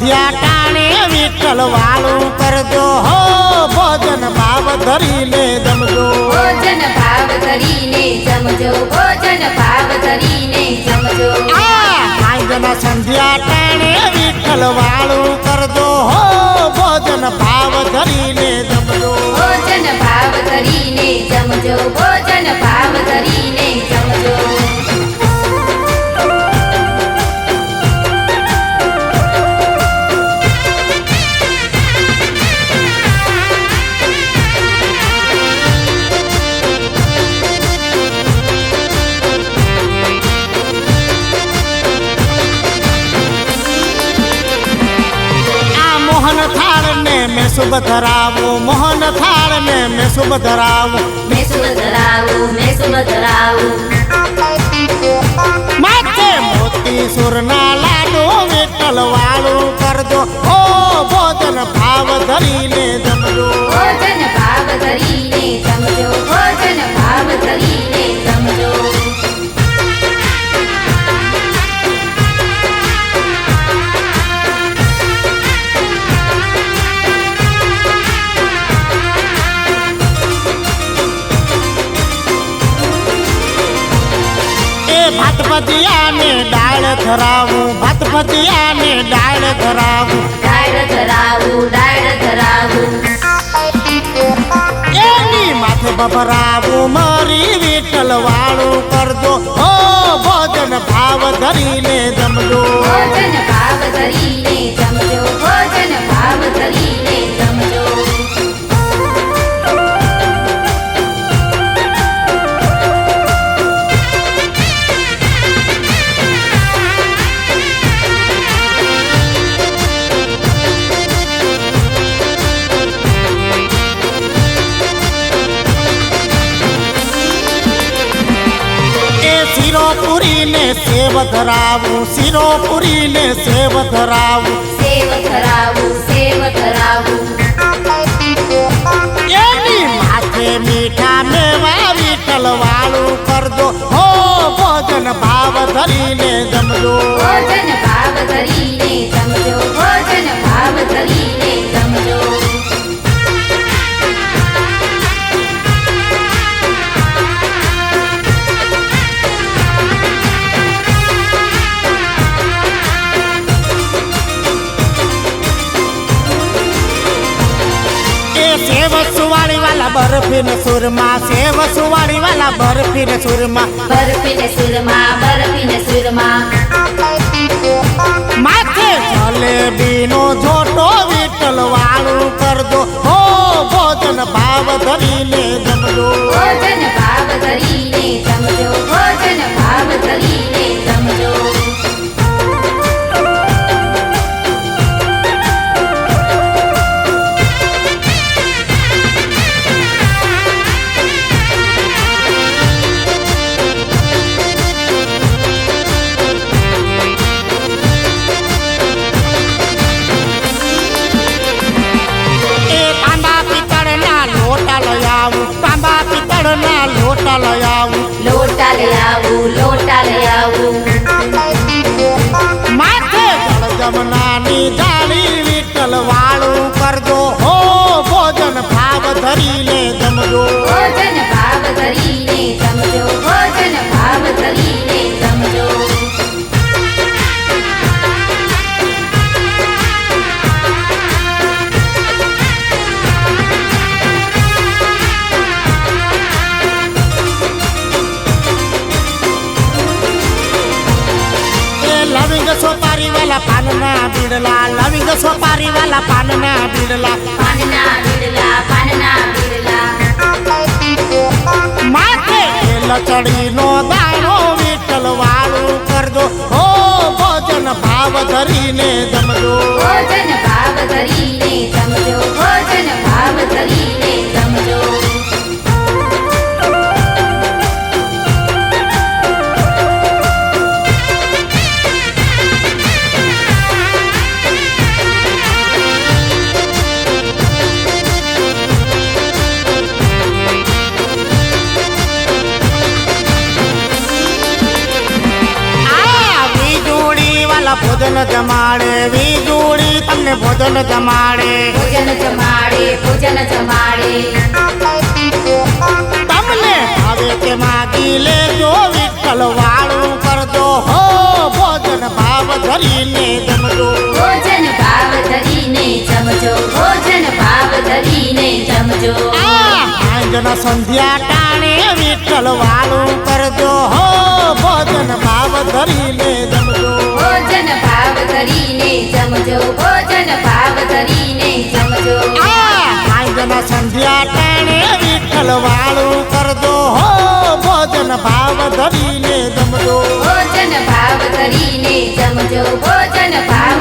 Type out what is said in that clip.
સંધ્યા ટાણે વિઠ્ઠલ વાળું કરજો હો ભોજન ભાવ ધરીને જમજો ભોજન ભાવ ધરીને જમજો ભોજન ભાવ ધરીને જમજો સાંજના સંધ્યા ટાણે વિઠ્ઠલ વાળું કરજો હો ભોજન ભાવ ધરીને જમજો ભોજન ભાવ ધરીને જમજો ભોજન ભાવ ધરીને જમજો મોહન થાળ ને મેં શુભ ધરાવું મોહન થાળ ને મેં શુભ ધરાવું મેં શુભ ધરાવું મેં શુભ ધરાવું માથે મોતી સુરના લાડુ વિઠ્ઠલ વાળું કરજો ઓ ભોજન ભાવ ધરીને જમજો ભોજન ભાવ ધરીને જમજો ભોજન ભાવ ધરીને જમજો ભાત ભજીયા ને દાળ ધરાવું ભાત ભજીયા ને દાળ ધરાવું દાળ ધરાવું દાળ ધરાવું એની માથે બભરાવું મારી વિઠ્ઠલ વાળું કરજો ઓ ભોજન ભાવ ધરીને જમજો ભોજન ભાવ ધરીને જમજો ભોજન ભાવ ધરીને જમજો પૂરી ને સેવ ધરાવું શીરો પૂરી ને સેવ ધરાવું સેવ ધરાવું સેવ ધરાવું એની માથે મીઠા મેવા વિઠ્ઠલ વાળું કરજો હો ભોજન ભાવ ધરીને જમજો ભોજન ભાવ ધરીને જમજો ભોજન ભાવ ધરીને જમજો सेव सुवाड़ी वाला बर्फी न सुरमा सेव सुवाड़ी वाला बर्फी न सुरमा बर्फी ने सुरमा बर्फी ने सुरमा माथे जलेबी नो झोटो विठ्ठल वाळું करजो हो भोजन भाव धरीने जमजो भोजन भाव धरीने जमजो भोजन भाव धरीने जमजो लोटा ले आऊं लोटा ले आऊं माथे जल जमनानी जाली विठ्ठल वाळું करजो हो भोजन भाव धरीने जमजो भोजन भाव धरीने जमजो भोजन भाव धरीने जमजो लविंग सोपारी वाला पानना बिड़ला लविंग सोपारी वाला पानना बिड़ला पानना बिड़ला माथे लचड़ी नो दाणो विठ्ठल वाळું करजो हो भोजन भाव धरीने जमजो भोजन भाव धरीने जमजो भोजन भाव धरीने जमजो भोजन जमाड़े वीजूड़ी તમને ભોજન જમાડે ભોજન જમાડે ભોજન જમાડે તમને હવે તે માગી લેજો વિઠ્ઠલ વાળું કરજો હો ભોજન ભાવ ધરીને જમજો ભોજન ભાવ ધરીને જમજો ભોજન ભાવ ધરીને જમજો સાંજના સંધ્યા ટાણે વિઠ્ઠલ વાળું કરજો હો ભોજન ભાવ ધરીને જમજો ભોજન ભાવ ધરીને જમજો ભોજન ભાવ ધરીને જમજો સાંજના સંધ્યા ટાણે વિઠ્ઠલ વાળું કરજો હો ભોજન ભાવ ધરીને જમજો ભોજન ભાવ ધરીને જમજો ભોજન ભાવ